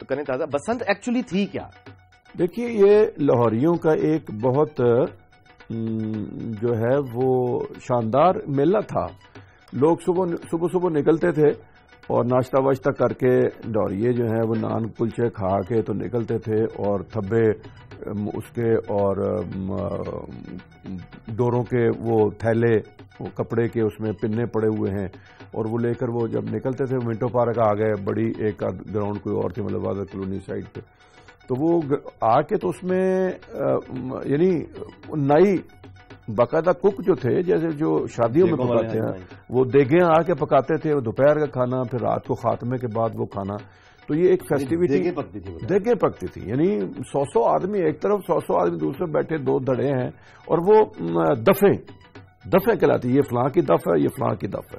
کریں تازہ، بسنت ایکچولی تھی کیا؟ دیکھیے یہ لاہوریوں کا ایک بہت جو ہے وہ شاندار میلہ تھا. لوگ صبح نکلتے تھے اور ناشتہ واشتہ کر کے ڈوریے جو ہیں وہ نان کلچے کھا کے تو نکلتے تھے، اور تھبے اس کے اور ڈوروں کے وہ تھیلے وہ کپڑے کے اس میں پنے پڑے ہوئے ہیں، اور وہ لے کر وہ جب نکلتے تھے منٹو پارک آ گئے، بڑی ایک گراؤنڈ کوئی اور تھی مطلب وادہ کالونی سائڈ پہ، تو وہ آ کے تو اس میں یعنی نئی باقاعدہ کک جو تھے جیسے جو شادیوں میں پکاتے ہیں وہ دیگیں آ کے پکاتے تھے، دوپہر کا کھانا، پھر رات کو خاتمے کے بعد وہ کھانا. تو یہ ایک فیسٹیوٹی دیگیں پکتی تھی، یعنی 100 آدمی ایک طرف 100 آدمی دوسرے بیٹھے، 2 دھڑے ہیں، اور وہ دفیں کہلاتی، یہ فلاں کی دف ہے، یہ فلاں کی دف ہے.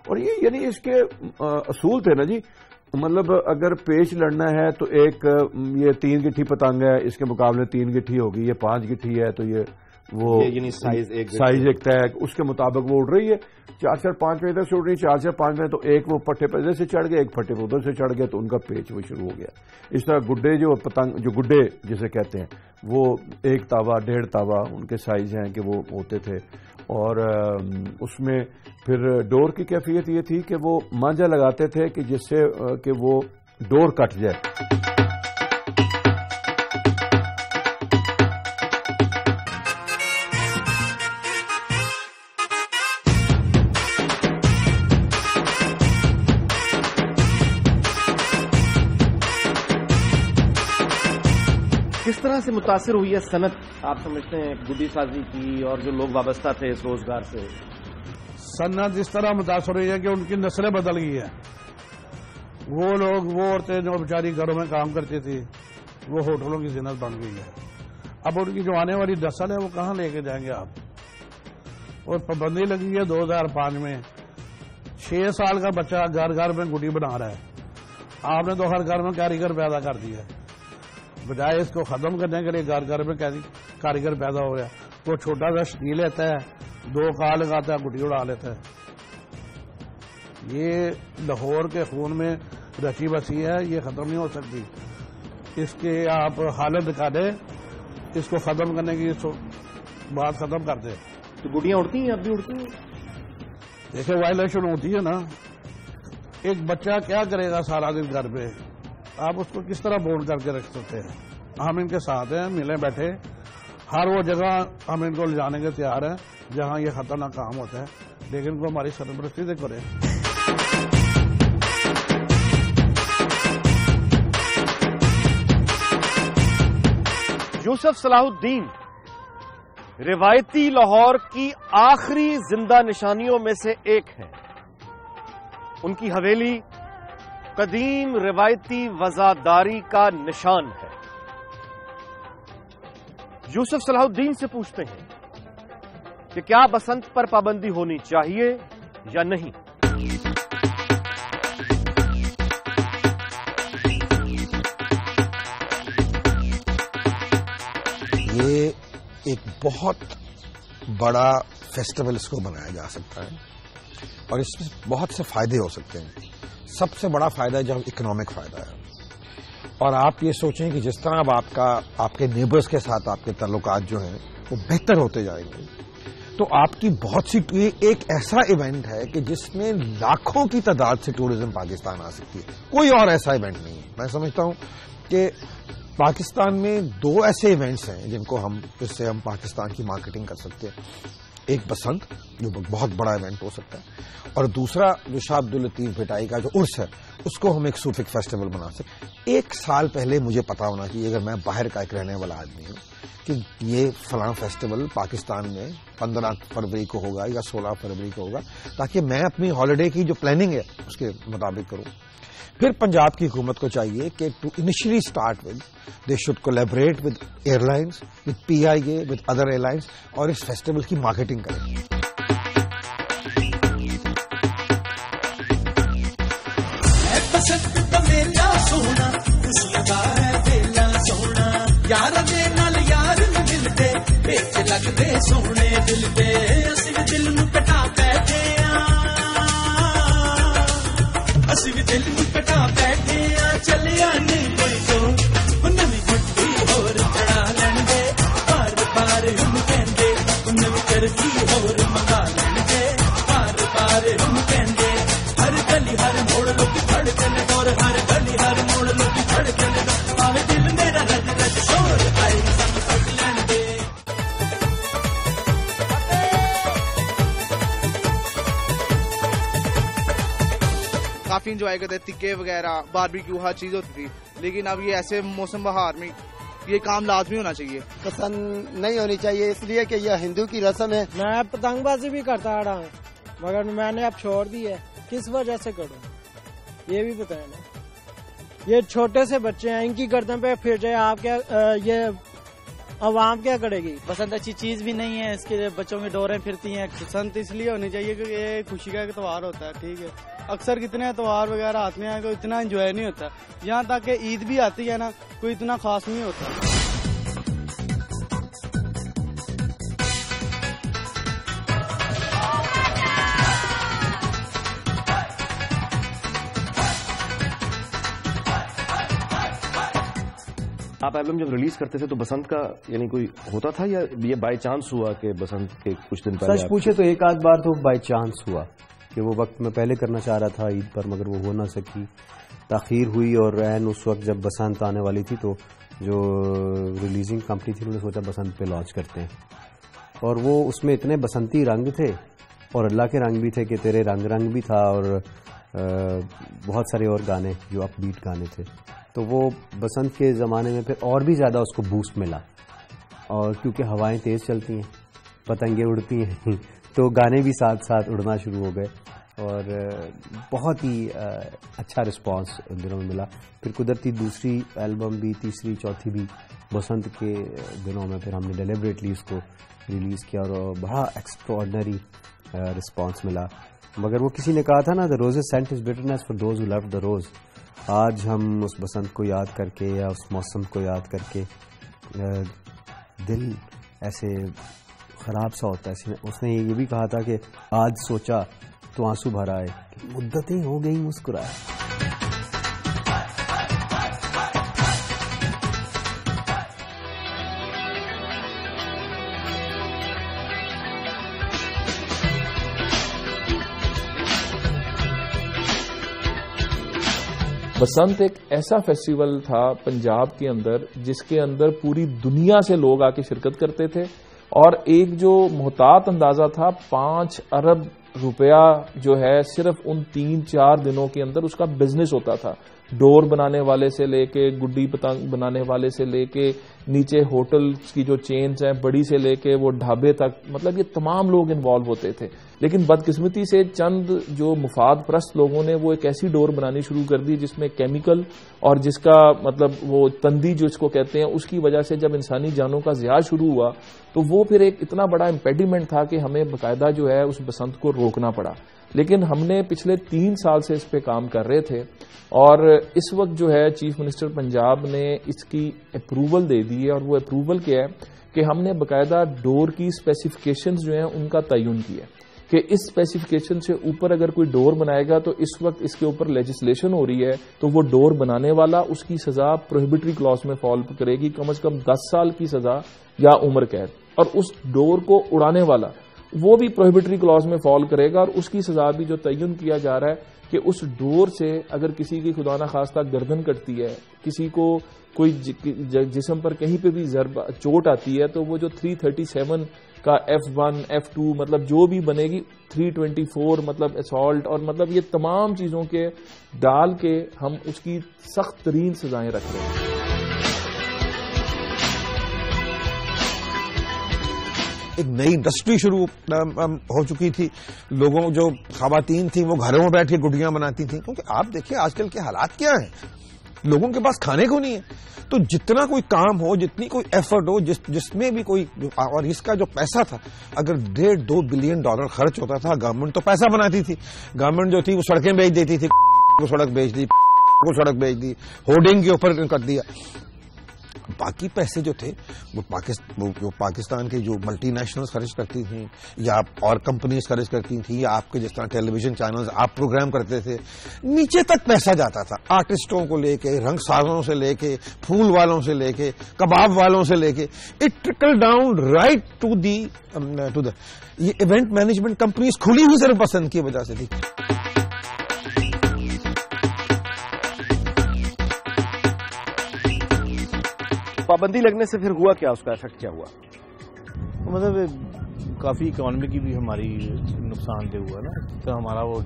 اور یہ یعنی اس کے اصول تھے نا جی، مطلب اگر پیچ لڑنا ہے تو ایک یہ 3 گٹھی پتنگ ہے، اس کے مقابلے 3 گٹھی ہوگی، یہ 5 گٹھی ہے تو یہ وہ یعنی سائز ایک طے ہے، اس کے مطابق وہ اڑ رہی ہے. 4-4-5 بجے تک سے اڑ رہی، 4-4-5 بجے تو ایک وہ پٹھے پہ ادھر سے چڑھ گئے، ایک پٹھے پہ ادھر سے چڑھ گئے، تو ان کا پیچ وہ شروع ہو گیا. اس طرح گڈے جو پتنگ جو گڈے جسے کہتے ہیں وہ 1 تاوا 1.5 تاوا ان کے سائز ہیں کہ وہ ہوتے تھے. اور اس میں پھر ڈور کی کیفیت یہ تھی کہ وہ مانجا لگاتے تھے کہ جس سے کہ وہ ڈور کٹ جائے. کس طرح سے متاثر ہوئی ہے صنعت آپ سمجھتے ہیں گڈی سازی کی اور جو لوگ وابستہ تھے اس روزگار سے؟ صنعت اس طرح متاثر ہوئی ہے کہ ان کی نسلیں بدل گئی ہیں. وہ عورتیں جو بیچاری گھروں میں کام کرتی تھی وہ ہوٹلوں کی زینت بن گئی ہے. اب ان کی جو آنے والی نسل ہے وہ کہاں لے کے جائیں گے آپ؟ اور پابندی لگی ہے 2005 میں 6 سال کا بچہ گھر گھر میں گڈی بنا رہا ہے. آپ نے تو ہر گھر میں کاریگر پیدا کر دیا ہے، بجائے اس کو ختم کرنے کے لیے گھر گھر میں کاریگر پیدا ہو گیا. وہ چھوٹا سا شٹی لیتا ہے، 2 کار لگاتا ہے، گڈی اڑا لیتا ہے. یہ لاہور کے خون میں رچی بسی ہے، یہ ختم نہیں ہو سکتی. اس کے آپ حالت دکھا دیں، اس کو ختم کرنے کی بات ختم کر دیں. تو گڈیاں اڑتی ہیں، اب بھی اڑتی ہیں. دیکھیں وائلیشن ہوتی ہے نا. ایک بچہ کیا کرے گا سارا دن گھر پہ؟ آپ اس کو کس طرح بونڈ کر کے رکھ سکتے ہیں؟ ہم ان کے ساتھ ہیں، ملے بیٹھے، ہر وہ جگہ ہم ان کو لے جانے کے تیار ہیں جہاں یہ خطرناک کام ہوتا ہے، لیکن ان کو ہماری سرپرستی سے کریں. یوسف صلاح الدین روایتی لاہور کی آخری زندہ نشانیوں میں سے ایک ہے. ان کی حویلی قدیم روایتی وزاداری کا نشان ہے. یوسف صلاح الدین سے پوچھتے ہیں کہ کیا بسنت پر پابندی ہونی چاہیے یا نہیں؟ یہ ایک بہت بڑا فیسٹیول اس کو بنایا جا سکتا ہے اور اس میں بہت سے فائدے ہو سکتے ہیں. سب سے بڑا فائدہ جو اکنامک فائدہ ہے. اور آپ یہ سوچیں کہ جس طرح اب آپ کے نیبرز کے ساتھ آپ کے تعلقات جو ہیں وہ بہتر ہوتے جائیں گے، تو آپ کی بہت سی ایک ایسا ایونٹ ہے کہ جس میں لاکھوں کی تعداد سے ٹورزم پاکستان آ سکتی ہے. کوئی اور ایسا ایونٹ نہیں ہے. میں سمجھتا ہوں کہ پاکستان میں 2 ایسے ایونٹس ہیں جس سے ہم پاکستان کی مارکیٹنگ کر سکتے ہیں. ایک بسنت جو بہت بڑا ایونٹ ہو سکتا ہے، اور دوسرا جو شاہ عبداللطیف بھٹائی کا جو عرس ہے اس کو ہم ایک صوفک فیسٹیول بنا سکتے. 1 سال پہلے مجھے پتا ہونا چاہیے اگر میں باہر کا ایک رہنے والا آدمی ہوں کہ یہ فلاں فیسٹیول پاکستان میں 15 فروری کو ہوگا یا 16 فروری کو ہوگا، تاکہ میں اپنی ہالیڈے کی جو پلاننگ ہے اس کے مطابق کروں. پھر پنجاب کی حکومت کو چاہیے کہ to initially start with they should collaborate with airlines, with PIA، with other airlines, اور اس فیسٹیول کی مارکیٹنگ کریں. سونے دل دے اسی بھی دل نو کٹا بیٹھے اسی بھی دل نو کٹا بیٹھے کافی انجوائے کرتے تھے, ٹکے وغیرہ, باربیکیو, ہر چیز ہوتی تھی. لیکن اب یہ ایسے موسم بہار میں یہ کام لازمی ہونا چاہیے. پسند نہیں ہونی چاہیے اس لیے کہ یہ ہندو کی رسم ہے. میں پتنگ بازی بھی کرتا رہا ہوں مگر میں نے اب چھوڑ دی ہے. کس وجہ سے کروں یہ بھی بتائیں نا. یہ چھوٹے سے بچے ہیں, ان کی گردن پہ پھر جائے آپ کیا, یہ عوام کیا کرے گی. بسنت اچھی چیز بھی نہیں ہے, اس کے بچوں کی ڈوریں پھرتی ہیں. بسنت اس لیے ہونی چاہیے کہ یہ خوشی کا ایک تہوار ہوتا ہے. ٹھیک ہے, اکثر کتنے تہوار وغیرہ آتے ہیں کوئی اتنا انجوائے نہیں ہوتا. یہاں تک کہ عید بھی آتی ہے نا, کوئی اتنا خاص نہیں ہوتا. آپ ایلبم جب ریلیز کرتے تھے تو بسنت کا یعنی کوئی ہوتا تھا یا یہ بائی چانس ہوا کہ بسنت کے کچھ دن پہلے؟ سچ پوچھے تو ایک آدھ بار تو بائی چانس ہوا کہ وہ وقت میں پہلے کرنا چاہ رہا تھا عید پر, مگر وہ ہو نہ سکی, تاخیر ہوئی. اور عین اس وقت جب بسنت آنے والی تھی تو جو ریلیزنگ کمپنی تھی انہوں نے سوچا بسنت پہ لانچ کرتے ہیں. اور وہ اس میں اتنے بسنتی رنگ تھے اور اللہ کے رنگ بھی تھے کہ تیرے رنگ رنگ بھی تھا, اور بہت سارے اور گانے جو اپ بیٹ گانے تھے. تو وہ بسنت کے زمانے میں پھر اور بھی زیادہ اس کو بوسٹ ملا. اور کیونکہ ہوائیں تیز چلتی ہیں, پتنگیں اڑتی ہیں, تو گانے بھی ساتھ ساتھ اڑنا شروع ہو گئے. اور بہت ہی اچھا رسپانس ان دنوں میں ملا. پھر قدرتی دوسری البم بھی, تیسری, چوتھی بھی بسنت کے دنوں میں پھر ہم نے ڈیلیبریٹلی اس کو ریلیز کیا اور بڑا ایکسٹراڈنری رسپانس ملا. مگر وہ کسی نے کہا تھا نا, the roses scent is bitterness for those who love the rose. آج ہم اس بسنت کو یاد کر کے یا اس موسم کو یاد کر کے دل ایسے خراب سا ہوتا ہے. اس نے یہ بھی کہا تھا کہ آج سوچا تو آنسو بھر آئے, مدتیں ہو گئی مسکرائے. بسنت ایک ایسا فیسٹیول تھا پنجاب کے اندر جس کے اندر پوری دنیا سے لوگ آ کے شرکت کرتے تھے, اور ایک جو محتاط اندازہ تھا 5 ارب روپیہ جو ہے صرف ان 3-4 دنوں کے اندر اس کا بزنس ہوتا تھا. ڈور بنانے والے سے لے کے, گڈی پتنگ بنانے والے سے لے کے, نیچے ہوٹل کی جو چینز ہیں بڑی سے لے کے وہ ڈھابے تک, مطلب یہ تمام لوگ انوالو ہوتے تھے. لیکن بدقسمتی سے چند جو مفاد پرست لوگوں نے وہ ایک ایسی ڈور بنانی شروع کر دی جس میں کیمیکل اور جس کا مطلب وہ تندی جو اس کو کہتے ہیں, اس کی وجہ سے جب انسانی جانوں کا ضیاع شروع ہوا تو وہ پھر ایک اتنا بڑا امپیڈیمنٹ تھا کہ ہمیں باقاعدہ جو ہے اس بسنت کو روکنا پڑا. لیکن ہم نے پچھلے 3 سال سے اس پہ کام کر رہے تھے, اور اس وقت جو ہے چیف منسٹر پنجاب نے اس کی اپروول دے دی ہے. اور وہ اپروول کیا ہے کہ ہم نے باقاعدہ ڈور کی اسپیسیفکیشنز جو ہیں ان کا تعین کیا کہ اس اسپیسیفکیشن سے اوپر اگر کوئی ڈور بنائے گا تو اس وقت اس کے اوپر لیجسلیشن ہو رہی ہے, تو وہ ڈور بنانے والا اس کی سزا پروہیبٹری کلاس میں فال کرے گی, کم از کم 10 سال کی سزا یا عمر قید. اور اس ڈور کو اڑانے والا وہ بھی پروہیبٹری کلاس میں فال کرے گا, اور اس کی سزا بھی جو تعین کیا جا رہا ہے کہ اس ڈور سے اگر کسی کی خدا نخواستہ گردن کٹتی ہے, کسی کو کوئی جسم پر کہیں پہ بھی چوٹ آتی ہے, تو وہ جو 337 کا F1 F2 مطلب جو بھی بنے گی, 324 مطلب اسالٹ, اور مطلب یہ تمام چیزوں کے ڈال کے ہم اس کی سخت ترین سزائیں رکھ رہے ہیں. ایک نئی انڈسٹری شروع ہو چکی تھی. لوگوں جو خواتین تھیں وہ گھروں میں بیٹھ کے گڈیاں بناتی تھیں, کیونکہ آپ دیکھیں آج کل کے حالات کیا ہیں, لوگوں کے پاس کھانے کو نہیں ہے. تو جتنا کوئی کام ہو, جتنی کوئی ایفرٹ ہو, جس میں بھی کوئی, اور اس کا جو پیسہ تھا اگر $1.5-2 بلین خرچ ہوتا تھا, گورنمنٹ تو پیسہ بناتی تھی. گورنمنٹ جو تھی وہ سڑکیں بیچ دیتی تھی, کو سڑک بیچ دی, کو سڑک بیچ دی, ہورڈنگ کے اوپر کر دیا. باقی پیسے جو تھے وہ پاکستان کے جو ملٹی نیشنلز خرچ کرتی تھیں یا اور کمپنیز خرچ کرتی تھیں, یا آپ کے جس طرح ٹیلی ویژن چینلز آپ پروگرام کرتے تھے, نیچے تک پیسہ جاتا تھا. آرٹسٹوں کو لے کے, رنگ سازوں سے لے کے, پھول والوں سے لے کے, کباب والوں سے لے کے, it trickle down right to the یہ ایونٹ مینجمنٹ کمپنیز کھلی ہوئی صرف پسند کی وجہ سے تھی. پابندی لگنے سے پھر ہوا کیا, اس کا افیکٹ کیا ہوا؟ مطلب کافی اکانومی کی بھی ہماری نقصان دہ ہوا نا. تو ہمارا وہ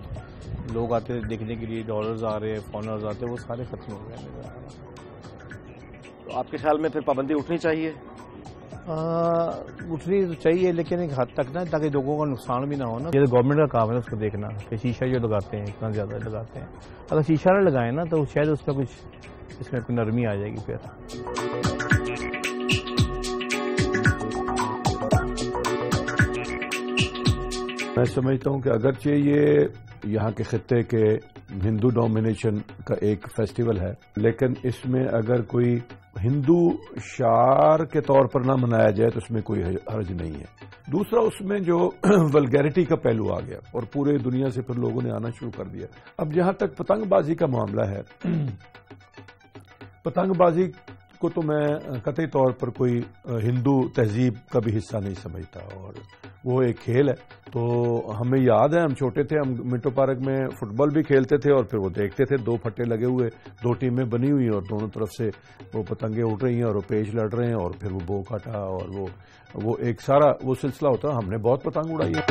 لوگ آتے تھے دیکھنے کے لیے, ڈالرز آ رہے ہیں, فارنرز آتے ہیں, وہ سارے ختم ہو گئے. تو آپ کے خیال میں پھر پابندی اٹھنی چاہیے؟ اٹھنی تو چاہیے لیکن ایک حد تک نا, تاکہ لوگوں کا نقصان بھی نہ ہو نا. یہ تو گورنمنٹ کا کام ہے اس کو دیکھنا کہ شیشہ جو لگاتے ہیں اتنا زیادہ لگاتے ہیں. اگر شیشہ نہ لگائیں نا تو شاید اس میں کچھ اس میں کوئی نرمی آ جائے گی. پھر میں سمجھتا ہوں کہ اگرچہ یہ یہاں کے خطے کے ہندو ڈومینیشن کا ایک فیسٹیول ہے, لیکن اس میں اگر کوئی ہندو شعار کے طور پر نہ منایا جائے تو اس میں کوئی حرج نہیں ہے. دوسرا, اس میں جو ولگیرٹی کا پہلو آ گیا اور پورے دنیا سے پھر لوگوں نے آنا شروع کر دیا. اب جہاں تک پتنگ بازی کا معاملہ ہے, پتنگ بازی کو تو میں قطعی طور پر کوئی ہندو تہذیب کا بھی حصہ نہیں سمجھتا, اور وہ ایک کھیل ہے. تو ہمیں یاد ہے, ہم چھوٹے تھے, ہم منٹو پارک میں فٹ بال بھی کھیلتے تھے اور پھر وہ دیکھتے تھے 2 پھٹے لگے ہوئے, 2 ٹیمیں بنی ہوئی اور دونوں طرف سے وہ پتنگیں اڑ رہی ہیں اور وہ پیچ لڑ رہے ہیں اور پھر وہ بو کاٹا اور وہ ایک سارا وہ سلسلہ ہوتا. ہم نے بہت پتنگ اڑائی ہے.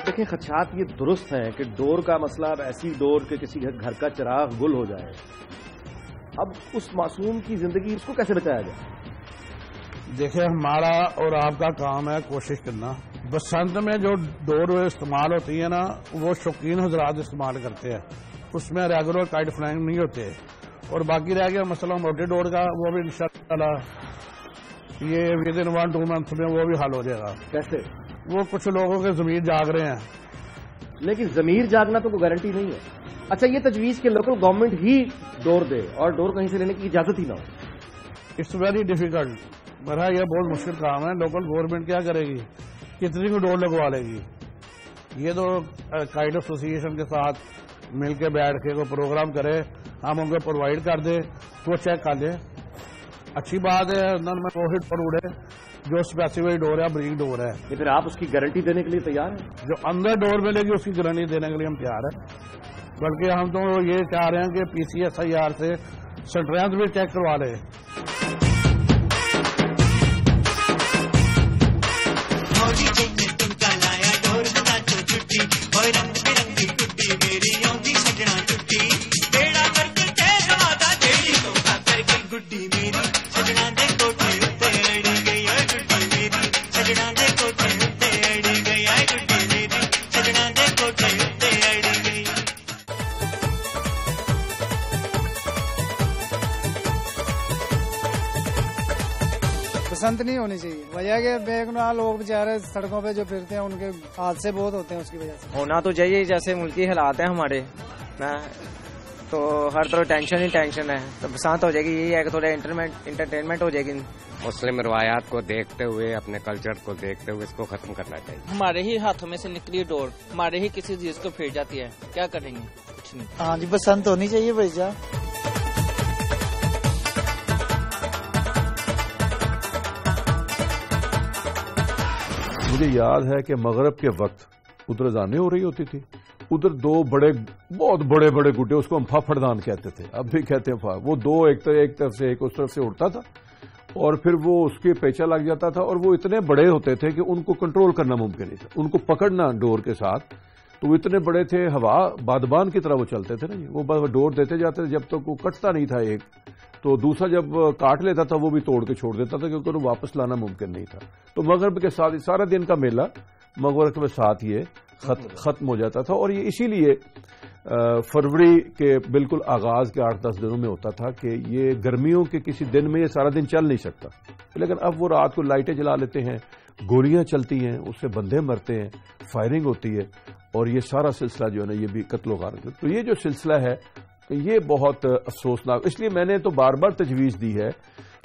دیکھیں, خدشات یہ درست ہیں کہ ڈور کا مسئلہ اب ایسی ڈور کہ کسی گھر کا چراغ گل ہو جائے. اب اس معصوم کی زندگی اس کو کیسے بچایا جائے؟ دیکھیں, ہمارا اور آپ کا کام ہے کوشش کرنا. بسنت میں جو ڈور استعمال ہوتی ہے نا, وہ شوقین حضرات استعمال کرتے ہیں, اس میں ریگولر کائٹ فلائنگ نہیں ہوتے. اور باقی رہ گیا مسئلہ موٹے ڈور کا, وہ بھی انشاءاللہ یہ ود ان 1-2 منتھ میں وہ بھی حل ہو جائے گا. کیسے؟ وہ کچھ لوگوں کے ضمیر جاگ رہے ہیں. لیکن ضمیر جاگنا تو کوئی گارنٹی نہیں ہے. اچھا, یہ تجویز کہ لوکل گورنمنٹ ہی ڈور دے اور ڈور کہیں سے لینے کی اجازت ہی نہ ہو, اٹس ویری ڈیفیکلٹ. میرا یہ بہت مشکل کام ہے. لوکل گورنمنٹ کیا کرے گی, کتنی کو ڈور لگوا لے گی؟ یہ تو کائٹ ایسوسی ایشن کے ساتھ مل کے بیٹھ کے کوئی پروگرام کرے, ہم ان کو پرووائڈ کر دیں, وہ چیک کر لیں. اچھی بات ہے, اندر میں وہ ہٹ پر اڑے جو اسپیسیفک ڈور ہے, بریک ڈور ہے. یہ پھر آپ اس کی گارنٹی دینے کے لیے تیار ہیں؟ جو اندر ڈور ملے گی اس کی گارنٹی دینے کے لیے ہم تیار ہیں. بلکہ ہم تو یہ چاہ رہے ہیں کہ PCSIR سے سٹرینتھ بھی چیک کروا لے. بسنت نہیں ہونی چاہیے. وجہ کہ بےگناہ لوگ بیچارے سڑکوں پہ جو پھرتے ہیں ان کے حادثے بہت ہوتے ہیں, اس کی وجہ سے ہونا تو چاہیے. جیسے ملکی حالات ہیں ہمارے تو ہر طرف ٹینشن ہی ٹینشن ہے, تو بسنت ہو جائے گی. یہی ہے کہ تھوڑا انٹرٹینمنٹ ہو جائے گی. مسلم روایات کو دیکھتے ہوئے, اپنے کلچر کو دیکھتے ہوئے اس کو ختم کرنا چاہیے. ہمارے ہی ہاتھوں میں سے نکلی ڈور ہمارے ہی کسی چیز کو پھر جاتی ہے, کیا کریں گے؟ کچھ نہیں. ہاں جی, بسنت ہونی چاہیے بھائی. مجھے یاد ہے کہ مغرب کے وقت ادھر اذانیں ہو رہی ہوتی تھی, ادھر 2 بہت بڑے گڈے, اس کو ہم پھڑدان کہتے تھے, اب بھی کہتے ہیں. وہ 2 ایک طرف سے ایک اس طرف سے اڑتا تھا اور پھر وہ اس کے پیچھا لگ جاتا تھا, اور وہ اتنے بڑے ہوتے تھے کہ ان کو کنٹرول کرنا ممکن نہیں تھا. ان کو پکڑنا ڈور کے ساتھ, تو وہ اتنے بڑے تھے, ہوا بادبان کی طرح وہ چلتے تھے نا جی. وہ ڈور دیتے جاتے تھے جب تک وہ کٹتا نہیں تھا ایک, تو دوسرا جب کاٹ لیتا تھا وہ بھی توڑ کے چھوڑ دیتا تھا, کیونکہ وہ واپس لانا ممکن نہیں تھا. تو مغرب کے ساتھ سارا دن کا میلہ مغرب کے ساتھ یہ ختم ہو جاتا تھا. اور یہ اسی لیے فروری کے بالکل آغاز کے 8-10 دنوں میں ہوتا تھا کہ یہ گرمیوں کے کسی دن میں یہ سارا دن چل نہیں سکتا. لیکن اب وہ رات کو لائٹیں جلا لیتے ہیں, گولیاں چلتی ہیں, اس سے بندے مرتے ہیں, فائرنگ ہوتی ہے, اور یہ سارا سلسلہ جو ہے نا یہ بھی قتل و غارت. تو یہ جو سلسلہ ہے یہ بہت افسوسناک. اس لیے میں نے تو بار بار تجویز دی ہے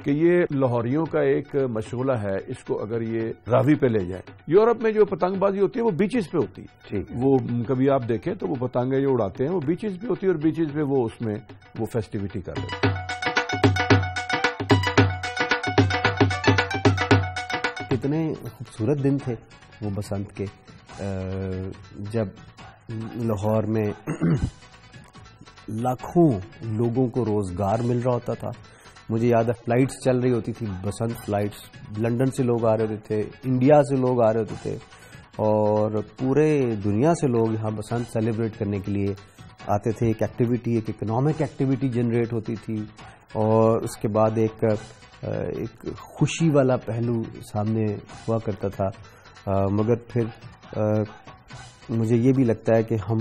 کہ یہ لاہوریوں کا ایک مشغلہ ہے, اس کو اگر یہ راوی پہ لے جائیں. یورپ میں جو پتنگ بازی ہوتی ہے وہ بیچز پہ ہوتی ہے. وہ کبھی آپ دیکھیں تو وہ پتنگیں جو اڑاتے ہیں وہ بیچز پہ ہوتی ہے, اور بیچز پہ وہ اس میں وہ فیسٹیوٹی کر رہے ہیں. کتنے خوبصورت دن تھے وہ بسنت کے, جب لاہور میں لاکھوں لوگوں کو روزگار مل رہا ہوتا تھا, مجھے یاد ہے فلائٹس چل رہی ہوتی تھی، بسنت فلائٹس، لندن سے لوگ آ رہے ہوتے تھے، انڈیا سے لوگ آ رہے ہوتے تھے، اور پورے دنیا سے لوگ یہاں بسنت سیلیبریٹ کرنے کے لیے آتے تھے. ایک ایکٹیویٹی، ایک اکنامک ایکٹیویٹی جنریٹ ہوتی تھی، اور اس کے بعد ایک خوشی والا پہلو سامنے ہوا کرتا تھا. مگر پھر مجھے یہ بھی لگتا ہے کہ ہم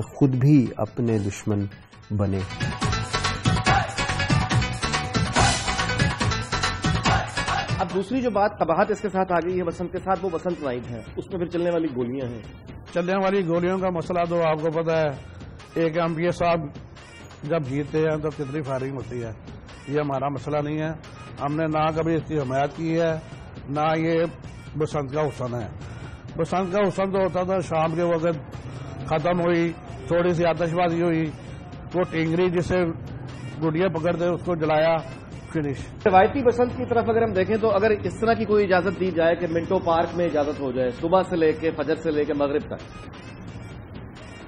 خود بھی اپنے دشمن بنے. اب دوسری جو بات قباحت اس کے ساتھ آ گئی ہے بسنت کے ساتھ، وہ بسنت نائٹ ہے، اس میں پھر چلنے والی گولیاں ہیں. چلنے والی گولیوں کا مسئلہ تو آپ کو پتا ہے. ایک MP صاحب جب جیتتے ہیں تو کتنی فائرنگ ہوتی ہے. یہ ہمارا مسئلہ نہیں ہے. ہم نے نہ کبھی اس کی حمایت کی ہے، نہ یہ بسنت کا حسن ہے. بسنت کا حسن تو ہوتا تھا شام کے وقت ختم ہوئی، تھوڑی سی آتش بازی ہوئی، وہ ٹینگری جسے گڈیاں پکڑتے اس کو جلایا، فنش. روایتی بسنت کی طرف اگر ہم دیکھیں تو اگر اس طرح کی کوئی اجازت دی جائے کہ منٹو پارک میں اجازت ہو جائے صبح سے لے کے فجر سے لے کے مغرب تک،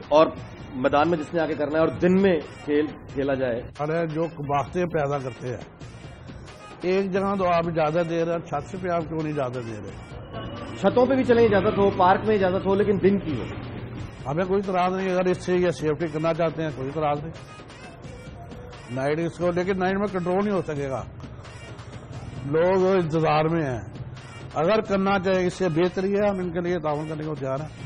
اور میدان میں جس نے آگے کرنا ہے، اور دن میں کھیلا جائے. ارے جو باختیں پیدا کرتے ہیں، ایک جگہ تو آپ اجازت دے رہے ہیں، چھت پہ آپ کیوں نہیں اجازت دے رہے؟ چھتوں پہ بھی چلیں اجازت ہو، پارک میں اجازت ہو، لیکن دن کی ہو. ہمیں کوئی اعتراض نہیں. اگر اس سے یہ سیفٹی کرنا چاہتے ہیں کوئی اعتراض نہیں. نائٹ اس کو، لیکن نائٹ میں کنٹرول نہیں ہو سکے گا. لوگ انتظار میں ہیں. اگر کرنا چاہے اس سے بہتری ہے، ہم ان کے لیے تعاون کرنے کو تیار ہیں.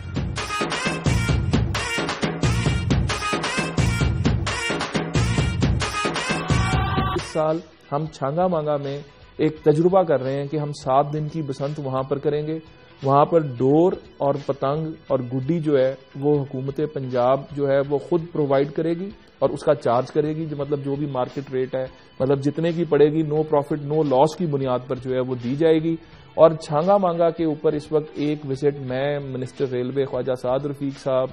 اس سال ہم چھانگا مانگا میں ایک تجربہ کر رہے ہیں کہ ہم 7 دن کی بسنت وہاں پر کریں گے. وہاں پر ڈور اور پتنگ اور گڈی جو ہے وہ حکومت پنجاب جو ہے وہ خود پرووائڈ کرے گی اور اس کا چارج کرے گی. مطلب جو بھی مارکیٹ ریٹ ہے، مطلب جتنے کی پڑے گی، نو پروفٹ نو لاس کی بنیاد پر جو ہے وہ دی جائے گی. اور چھانگا مانگا کے اوپر اس وقت ایک وزٹ میں، منسٹر ریلوے خواجہ سعد رفیق صاحب،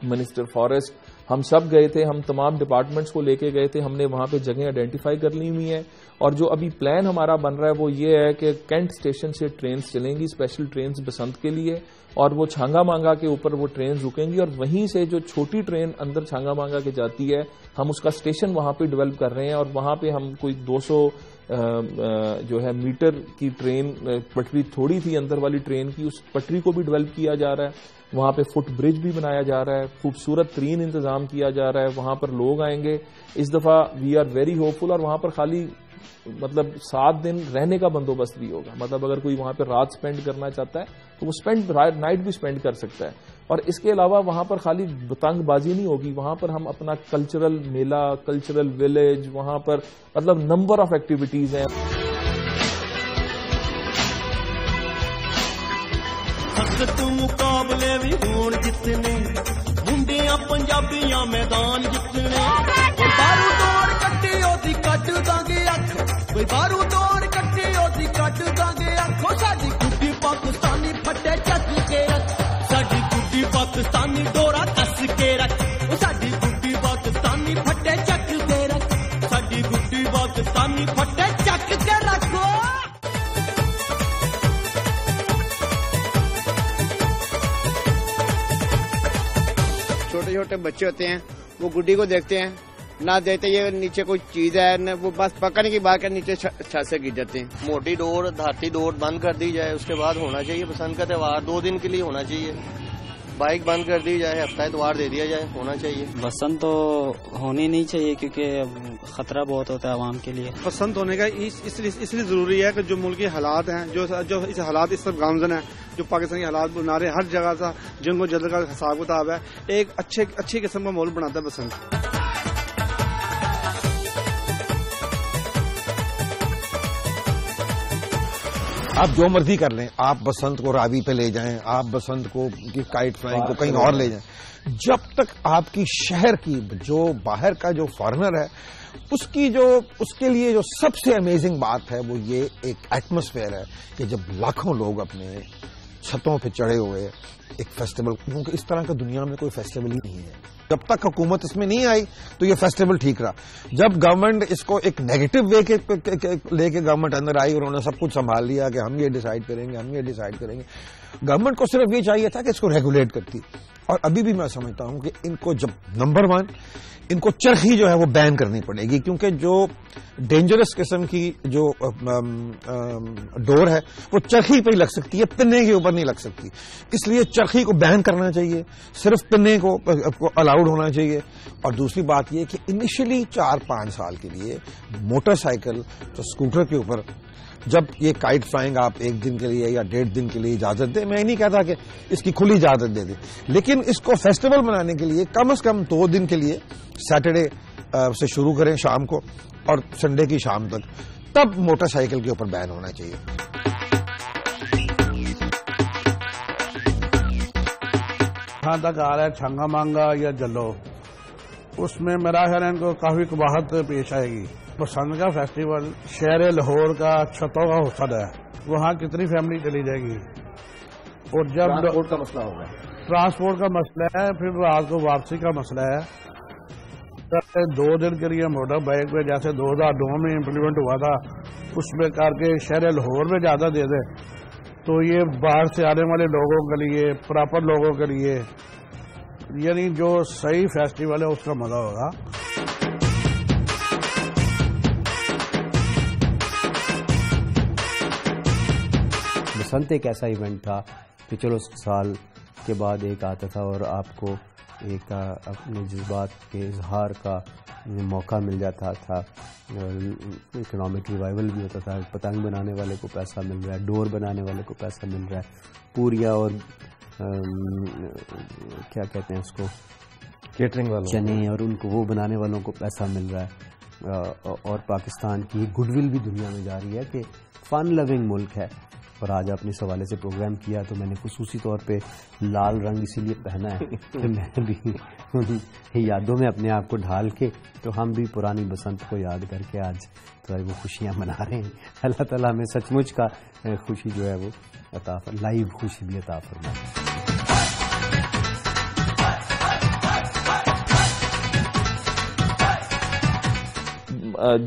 منسٹر فارسٹ، ہم سب گئے تھے. ہم تمام ڈپارٹمنٹس کو لے کے گئے تھے. ہم نے وہاں پہ جگہیں آئیڈینٹیفائی کر لی ہوئی ہیں، اور جو ابھی پلان ہمارا بن رہا ہے وہ یہ ہے کہ کینٹ اسٹیشن سے ٹرینز چلیں گی، اسپیشل ٹرینز بسنت کے لیے، اور وہ چھانگا مانگا کے اوپر وہ ٹرینز رکیں گی. اور وہیں سے جو چھوٹی ٹرین اندر چھانگا مانگا کے جاتی ہے، ہم اس کا اسٹیشن وہاں پہ ڈیولپ کر رہے ہیں. اور وہاں پہ ہم کوئی 200 جو ہے میٹر کی ٹرین، پٹری تھوڑی تھی اندر والی ٹرین کی، اس پٹری کو بھی ڈیولپ کیا جا رہا ہے. وہاں پہ فٹ برج بھی بنایا جا رہا ہے. خوبصورت ترین انتظام کیا جا رہا ہے. وہاں پر لوگ آئیں گے اس دفعہ. وی آر ویری ہوپ فل. اور وہاں پر خالی مطلب 7 دن رہنے کا بندوبست بھی ہوگا. مطلب اگر کوئی وہاں پہ رات سپینڈ کرنا چاہتا ہے تو وہ نائٹ بھی سپینڈ کر سکتا ہے. اور اس کے علاوہ وہاں پر خالی پتنگ بازی نہیں ہوگی، وہاں پر ہم اپنا کلچرل میلہ، کلچرل ولیج، وہاں پر مطلب نمبر آف ایکٹیویٹیز ہیں. مقابلے بھی ہون جتنے منڈیاں پنجابیاں میدان جتنے، کوئی بارو دوڑ کٹی ہوتی کٹ داں گے اکھ، کوئی بارو دوڑ کٹی ہوتی کٹ داں گے اکھ. ساڈی گڈی پاکستانی پھٹے چک کے رکھ، ساڈی گڈی پاکستانی ڈورا کس کے رکھ. ساڈی گڈی پاکستانی پھٹے چک کے رکھ، ساڈی گڈی پاکستانی پھٹے چک کے رکھو. چھوٹے چھوٹے بچے ہوتے ہیں، وہ گڈی کو دیکھتے ہیں، نہ دیکھتے یہ نیچے کوئی چیز ہے، وہ بس پکڑنے کی بات کر نیچے چھت سے گر جاتے ہیں. موٹی ڈور، دھاتی ڈور بند کر دی جائے. اس کے بعد ہونا چاہیے بسنت کا تہوار 2 دن کے لیے ہونا چاہیے. بائک بند کر دی جائے، ہفتہ اتوار دے دیا جائے، ہونا چاہیے. بسنت تو ہونی نہیں چاہیے کیونکہ خطرہ بہت ہوتا ہے عوام کے لیے. بسنت ہونے کا اس لیے ضروری ہے کہ جو ملکی حالات ہیں، جو اس حالات اس طرف گامزن ہیں، جو پاکستان کے حالات بنا رہے، ہر جگہ سے جنگ و جدل کا حساب کتاب ہے، ایک اچھی قسم کا ماحول بناتا ہے بسنت. آپ جو مرضی کر لیں، آپ بسنت کو راوی پہ لے جائیں، آپ بسنت کو کائٹ فلائنگ کو کہیں اور لے جائیں، جب تک آپ کی شہر کی جو باہر کا جو فارنر ہے اس کے لیے جو سب سے امیزنگ بات ہے وہ یہ ایک ایٹماسفیئر ہے کہ جب لاکھوں لوگ اپنے چھتوں پہ چڑھے ہوئے ایک فیسٹیول، کیونکہ اس طرح کا دنیا میں کوئی فیسٹیول ہی نہیں ہے. جب تک حکومت اس میں نہیں آئی تو یہ فیسٹیول ٹھیک رہا. جب گورنمنٹ اس کو ایک نیگیٹو وے لے کے گورنمنٹ اندر آئی، انہوں نے سب کچھ سنبھال لیا کہ ہم یہ ڈیسائیڈ کریں گے، ہم یہ ڈیسائیڈ کریں گے. گورنمنٹ کو صرف یہ چاہیے تھا کہ اس کو ریگولیٹ کرتی. اور ابھی بھی میں سمجھتا ہوں کہ ان کو جب نمبر 1 ان کو چرخی جو ہے وہ بین کرنی پڑے گی، کیونکہ جو ڈینجرس قسم کی جو ڈور ہے وہ چرخی پہ ہی لگ سکتی ہے، پنے کے اوپر نہیں لگ سکتی. اس لیے چرخی کو بین کرنا چاہیے، صرف پنے کو الاؤڈ ہونا چاہیے. اور دوسری بات یہ کہ انیشلی 4-5 سال کے لیے موٹر سائیکل تو اسکوٹر کے اوپر جب یہ کائٹ فلائنگ آپ 1 دن کے لیے یا 1.5 دن کے لیے اجازت دیں، میں نہیں کہتا کہ اس کی کھلی اجازت دے دیں، لیکن اس کو فیسٹیول منانے کے لیے کم از کم 2 دن کے لیے سیٹرڈے سے شروع کریں شام کو اور سنڈے کی شام تک، تب موٹر سائیکل کے اوپر بین ہونا چاہیے. جہاں تک آ رہا ہے چھنگا مانگا یا جلو، اس میں میرا خیال ہے ان کو کافی قباحت پیش آئے گی. بسنت کا فیسٹیول شہر لاہور کا چھتوں کا حسن ہے، وہاں کتنی فیملی چلی جائے گی. اور جب ٹرانسپورٹ کا مسئلہ ہوگا، ٹرانسپورٹ کا مسئلہ ہے، پھر رات کو واپسی کا مسئلہ ہے. 2 دن کے لیے موٹر بائک پہ جیسے 2009 میں امپلیمنٹ ہوا تھا، اس میں کر کے شہر لاہور میں زیادہ دے دیں تو یہ باہر سے آنے والے لوگوں کے لیے، پراپر لوگوں کے لیے، یعنی جو صحیح فیسٹیول ہے اس کا مزہ ہوگا. بسنت ایک ایسا ایونٹ تھا کہ چلو سال کے بعد ایک آتا تھا اور آپ کو ایک اپنے جذبات کے اظہار کا موقع مل جاتا تھا، اکنامک ریوائول بھی ہوتا تھا. پتنگ بنانے والے کو پیسہ مل رہا ہے، ڈور بنانے والے کو پیسہ مل رہا ہے، پوریا اور کیا کہتے ہیں اس کو، کیٹرنگ والوں، چنے اور ان کو وہ بنانے والوں کو پیسہ مل رہا ہے. اور پاکستان کی گڈ ول بھی دنیا میں جا رہی ہے کہ فن لونگ ملک ہے. اور آج آپ نے اس حوالے سے پروگرام کیا تو میں نے خصوصی طور پہ لال رنگ اسی لیے پہنا ہے کہ میں بھی یادوں میں اپنے آپ کو ڈھال کے تو ہم بھی پرانی بسنت کو یاد کر کے آج تو وہ خوشیاں منا رہے ہیں. اللہ تعالیٰ ہمیں سچ مچ کا خوشی جو ہے وہ عطا فرمائے، لائیو خوشی بھی عطا فرمائے.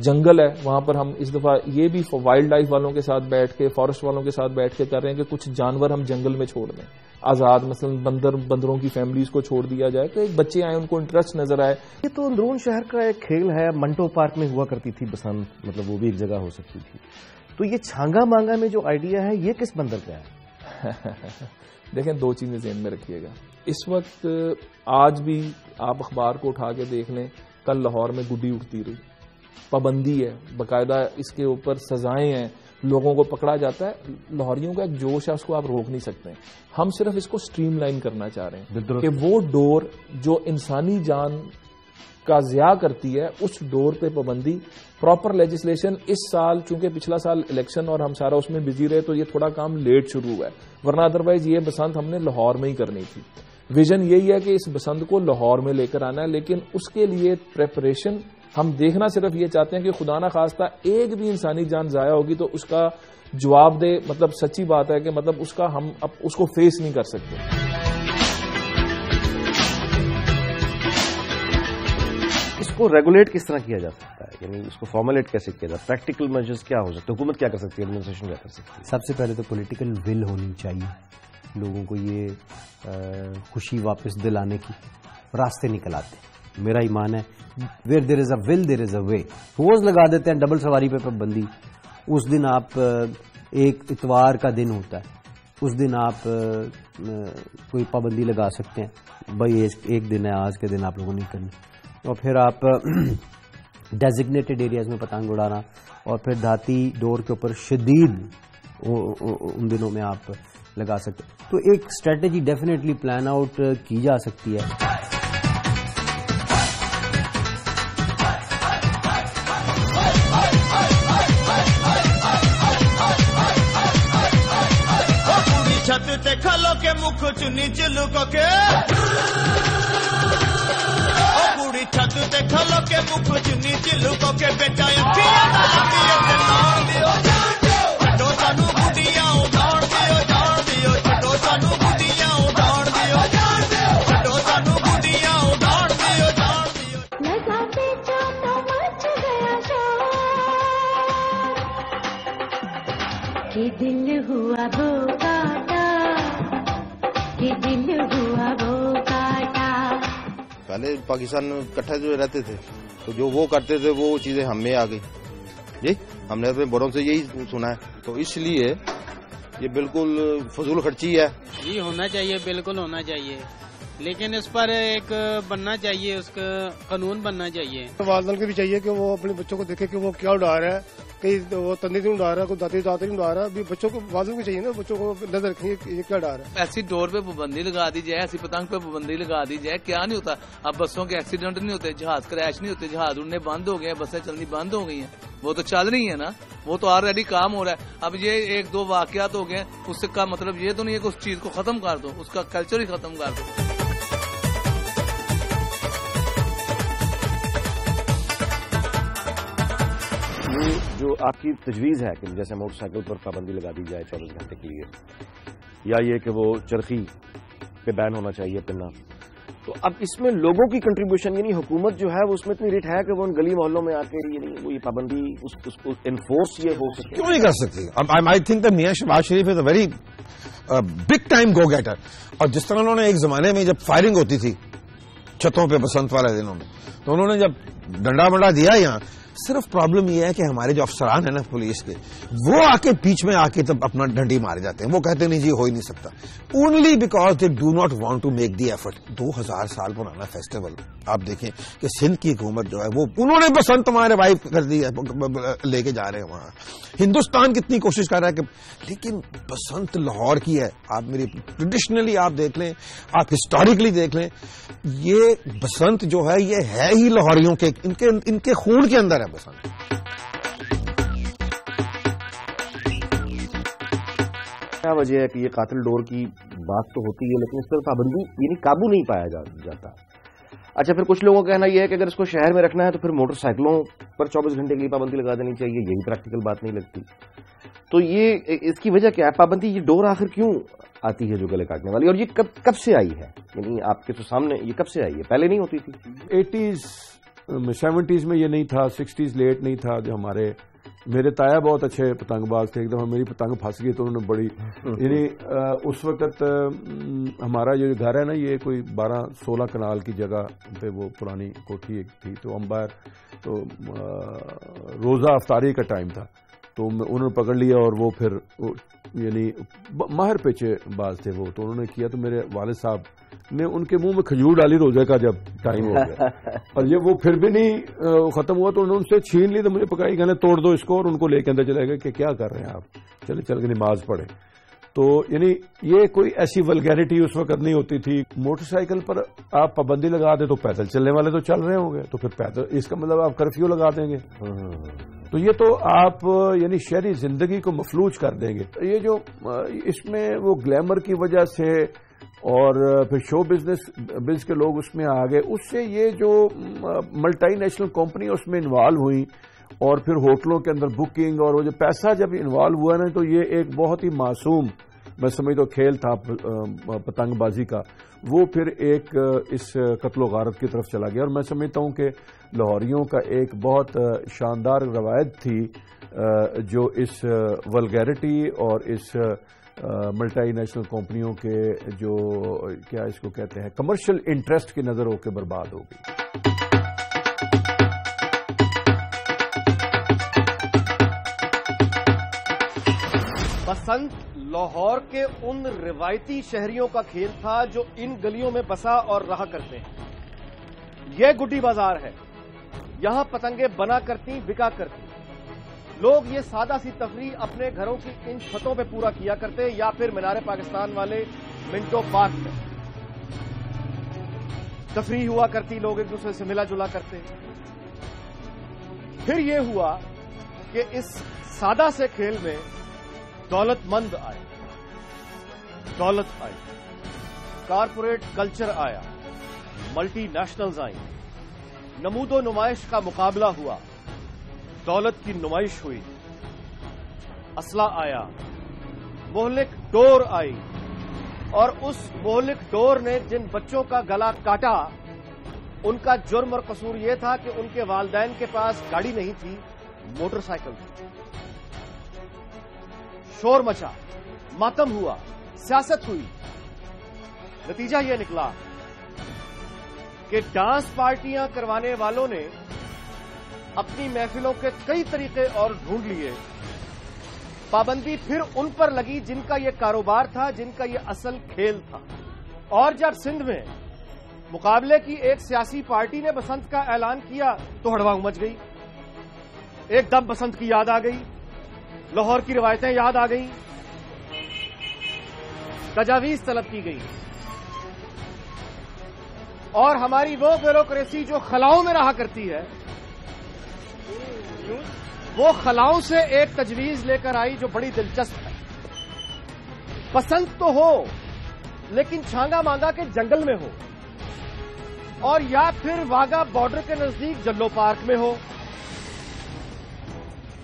جنگل ہے وہاں پر ہم اس دفعہ یہ بھی وائلڈ لائف والوں کے ساتھ بیٹھ کے، فارسٹ والوں کے ساتھ بیٹھ کے کر رہے ہیں کہ کچھ جانور ہم جنگل میں چھوڑ دیں آزاد، مثلا بندروں کی فیملیز کو چھوڑ دیا جائے کہ بچے آئیں، ان کو انٹرسٹ نظر آئے. یہ تو اندرون شہر کا ایک کھیل ہے، منٹو پارک میں ہوا کرتی تھی بسنت، مطلب وہ بھی ایک جگہ ہو سکتی تھی. تو یہ چھانگا مانگا میں جو آئیڈیا ہے یہ کس بندر کا ہے؟ دیکھیں 2 چیزیں ذہن میں رکھیے گا. اس وقت آج بھی آپ اخبار کو اٹھا کے دیکھ لیں، کل لاہور میں گڈی اٹھتی رہی، پابندی ہے، باقاعدہ اس کے اوپر سزائیں ہیں، لوگوں کو پکڑا جاتا ہے. لاہوریوں کا ایک جوش ہے، اس کو آپ روک نہیں سکتے. ہم صرف اس کو سٹریم لائن کرنا چاہ رہے ہیں کہ وہ ڈور جو انسانی جان کا ضیاع کرتی ہے اس ڈور پہ پابندی، پراپر لیجسلیشن. اس سال چونکہ پچھلا سال الیکشن اور ہم سارا اس میں بزی رہے تو یہ تھوڑا کام لیٹ شروع ہوا ہے، ورنہ ادروائز یہ بسنت ہم نے لاہور میں ہی کرنی تھی. ویژن یہی ہے کہ اس بسنت کو لاہور میں لے کر آنا ہے، لیکن اس کے لیے پریپریشن ہم دیکھنا صرف یہ چاہتے ہیں کہ خدا نہ خواستہ ایک بھی انسانی جان ضائع ہوگی تو اس کا جواب دے. مطلب سچی بات ہے کہ مطلب اس کا ہم اب اس کو فیس نہیں کر سکتے. اس کو ریگولیٹ کس طرح کیا جا سکتا ہے، یعنی اس کو فارمولیٹ کیسے کیا جاتا ہے؟ پریکٹیکل میجرز کیا ہو سکتے ہیں؟ حکومت کیا کر سکتی ہے، ایڈمنسٹریشن کیا کر سکتی ہے؟ سب سے پہلے تو پولیٹیکل ول ہونی چاہیے، لوگوں کو یہ خوشی واپس دلانے کی راستے نکل آتے. میرا ایمان ہے ویئر دیر از اے ول دیر از اے وے. روز لگا دیتے ہیں ڈبل سواری پہ پابندی. اس دن آپ ایک اتوار کا دن ہوتا ہے، اس دن آپ کوئی پابندی لگا سکتے ہیں، بھائی ایک دن ہے، آج کے دن آپ لوگوں نے کرنی. اور پھر آپ ڈیزگنیٹڈ ایریاز میں پتنگ اڑانا، اور پھر دھاتی ڈور کے اوپر شدید ان دنوں میں آپ لگا سکتے. تو ایک اسٹریٹجی ڈیفینیٹلی پلان آؤٹ کی جا سکتی ہے. چھت تے کھلو کے مکھ چنی چلو کے بوڑھی چھت تے کھلو کے مکھ چنی چلو کے بیٹا اکھیاں نال دیو چھڈو سانو بڈیاں اڑاؤ دیو جان دیو چھڈو سانو بڈیاں اڑاؤ دیو چھڈو سانو بڈیاں اڑاؤ دیو جان دیو. لگاتے جو تو مچ گیا شور کہ دل ہوا بھوکا پہلے پاکستان میں اکٹھے جو رہتے تھے تو جو وہ کرتے تھے وہ چیزیں ہم میں آ گئی جی. ہم نے اپنے بڑوں سے یہی سنا ہے تو اس لیے یہ بالکل فضول خرچی ہے. جی ہونا چاہیے, بالکل ہونا چاہیے, لیکن اس پر ایک بننا چاہیے, اس کا قانون بننا چاہیے. والدین کو بھی چاہیے کہ وہ اپنے بچوں کو دیکھے کہ وہ کیا اڑا رہا ہے, کہیں وہ تندی نہیں اڑا رہا, کوئی داتی نہیں اڑا رہا. ابھی بچوں کو والدین کو چاہیے نا, بچوں کو نظر رکھیں کہ یہ کیا اڑا رہا ہے. ایسی ڈور پہ پابندی لگا دی جائے, ایسی پتنگ پہ پابندی لگا دی جائے, کیا نہیں ہوتا. اب بسوں کے ایکسیڈنٹ نہیں ہوتے, جہاز کریش نہیں ہوتے, جہاز اڑنے بند ہو گئے ہیں, بسیں چلنی بند ہو گئی ہیں. وہ تو چل رہی ہیں نا, وہ تو آلریڈی کام ہو رہا ہے. اب یہ ایک دو واقعات ہو گئے, اس کا مطلب یہ تو نہیں ہے کہ اس چیز کو ختم کر دو, اس کا کلچر ہی ختم کر دو. جو آپ کی تجویز ہے کہ جیسے موٹر سائیکل پر پابندی لگا دی جائے 24 گھنٹے کے لیے, یا یہ کہ وہ چرخی پہ بین ہونا چاہیے پننا, تو اب اس میں لوگوں کی کنٹریبیوشن یعنی حکومت جو ہے وہ اس میں اتنی ریٹ ہے کہ وہ ان گلی محلوں میں آ کے یعنی وہ یہ پابندی اس کو انفورس یہ ہو سکے. کیوں نہیں کر سکتی؟ آئی تھنک کہ Mian Shahbaz Sharif is a very big time go getter. اور جس طرح انہوں نے ایک زمانے میں جب فائرنگ ہوتی تھی چھتوں پہ بسنت والے دنوں میں, تو انہوں نے جب ڈنڈا منڈا دیا یہاں, صرف پرابلم یہ ہے کہ ہمارے جو افسران ہیں نا پولیس کے, وہ آ کے بیچ میں آ کے تب اپنا ڈنڈی مارے جاتے ہیں. وہ کہتے نہیں جی ہو ہی نہیں سکتا, only because they do not want to make the effort. 2000 سال پرانا فیسٹیول آپ دیکھیں کہ سندھ کی حکومت جو ہے وہ انہوں نے بسنت ہمارے وائف کر دی, لے کے جا رہے ہیں وہاں. ہندوستان کتنی کوشش کر رہا ہے کہ, لیکن بسنت لاہور کی ہے. آپ میری ٹریڈیشنلی آپ دیکھ لیں, آپ ہسٹوریکلی دیکھ لیں, یہ بسنت جو ہے یہ ہے ہی لاہوریوں کے, ان کے خون کے اندر ہے بسنت. کیا وجہ ہے کہ یہ قاتل ڈور کی بات تو ہوتی ہے لیکن اس پر پابندی یعنی قابو نہیں پایا جاتا. اچھا, پھر کچھ لوگوں کا کہنا یہ ہے کہ اگر اس کو شہر میں رکھنا ہے تو پھر موٹر سائیکلوں پر 24 گھنٹے کے لیے پابندی لگا دینی چاہیے. یہی پریکٹیکل بات نہیں لگتی. تو یہ اس کی وجہ کیا ہے پابندی, یہ ڈور آخر کیوں آتی ہے جو گلے کاٹنے والی, اور یہ کب سے آئی ہے؟ یعنی آپ کے تو سامنے یہ کب سے آئی ہے, پہلے نہیں ہوتی تھی؟ 80s 70s میں یہ نہیں تھا, 60s لیٹ نہیں تھا. جو میرے تایا بہت اچھے پتنگ باز تھے, ایک دفعہ میری پتنگ پھنس گئی تو انہوں نے بڑی یعنی اس وقت ہمارا جو گھر ہے نا یہ کوئی 12-16 کنال کی جگہ پہ وہ پرانی کوٹھی ایک تھی, تو امبائر تو روزہ افطاری کا ٹائم تھا, تو انہوں نے پکڑ لیا اور وہ پھر یعنی ماہر پیچے باز تھے وہ, تو انہوں نے کیا تو میرے والد صاحب نے ان کے منہ میں کھجور ڈالی روزے کا جب ٹائم ہو گیا, اور یہ وہ پھر بھی نہیں ختم ہوا تو انہوں نے ان سے چھین لی, تو مجھے پکائی کہنے توڑ دو اس کو, اور ان کو لے کے اندر چلے گئے کہ کیا کر رہے ہیں آپ, چلے چل کے نماز پڑھیں. تو یعنی یہ کوئی ایسی ولگیرٹی اس وقت نہیں ہوتی تھی. موٹر سائیکل پر آپ پابندی لگا دیں تو پیدل چلنے والے تو چل رہے ہوں گے, تو پھر پیدل اس کا مطلب آپ کرفیو لگا دیں گے, تو یہ تو آپ یعنی شہری زندگی کو مفلوج کر دیں گے. یہ جو اس میں وہ گلیمر کی وجہ سے اور پھر شو بزنس کے لوگ اس میں آ گئے, اس سے یہ جو ملٹی نیشنل کمپنی اس میں انوالو ہوئی, اور پھر ہوٹلوں کے اندر بکنگ, اور وہ جو پیسہ جب انوالو ہوا نا, تو یہ ایک بہت ہی معصوم میں سمجھتا ہوں کھیل تھا پتنگ بازی کا, وہ پھر ایک اس قتل و غارت کی طرف چلا گیا. اور میں سمجھتا ہوں کہ لاہوریوں کا ایک بہت شاندار روایت تھی جو اس ولگیرٹی اور اس ملٹی نیشنل کمپنیوں کے جو کیا اس کو کہتے ہیں کمرشل انٹرسٹ کی نظر ہو کے برباد ہو گئی. بسنت لاہور کے ان روایتی شہریوں کا کھیل تھا جو ان گلیوں میں بسا اور رہا کرتے ہیں. یہ گڈی بازار ہے, یہاں پتنگیں بنا کرتی بکا کرتی. لوگ یہ سادہ سی تفریح اپنے گھروں کی ان چھتوں پہ پورا کیا کرتے, یا پھر مینار پاکستان والے منٹو پارک میں تفریح ہوا کرتی, لوگ ایک دوسرے سے ملا جلا کرتے. پھر یہ ہوا کہ اس سادہ سے کھیل میں دولت مند آئے, دولت آئی, کارپوریٹ کلچر آیا, ملٹی نیشنلز آئیں, نمود و نمائش کا مقابلہ ہوا, دولت کی نمائش ہوئی, اسلحہ آیا, مہلک ڈور آئی, اور اس مہلک ڈور نے جن بچوں کا گلا کاٹا ان کا جرم اور قصور یہ تھا کہ ان کے والدین کے پاس گاڑی نہیں تھی, موٹر سائیکل تھی. شور مچا, ماتم ہوا, سیاست ہوئی. نتیجہ یہ نکلا کہ ڈانس پارٹیاں کروانے والوں نے اپنی محفلوں کے کئی طریقے اور ڈھونڈ لیے. پابندی پھر ان پر لگی جن کا یہ کاروبار تھا, جن کا یہ اصل کھیل تھا. اور جب سندھ میں مقابلے کی ایک سیاسی پارٹی نے بسنت کا اعلان کیا تو ہڑواں مچ گئی. ایک دم بسنت کی یاد آ گئی, لاہور کی روایتیں یاد آ گئیں, تجاویز طلب کی گئی. اور ہماری وہ بیوروکریسی جو خلاؤں میں رہا کرتی ہے, وہ خلاؤں سے ایک تجویز لے کر آئی جو بڑی دلچسپ ہے. پسند تو ہو لیکن چھانگا مانگا کے جنگل میں ہو, اور یا پھر واگا بارڈر کے نزدیک جلو پارک میں ہو.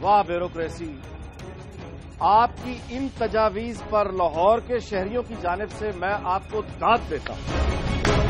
واہ بیوروکریسی, آپ کی ان تجاویز پر لاہور کے شہریوں کی جانب سے میں آپ کو داد دیتا ہوں.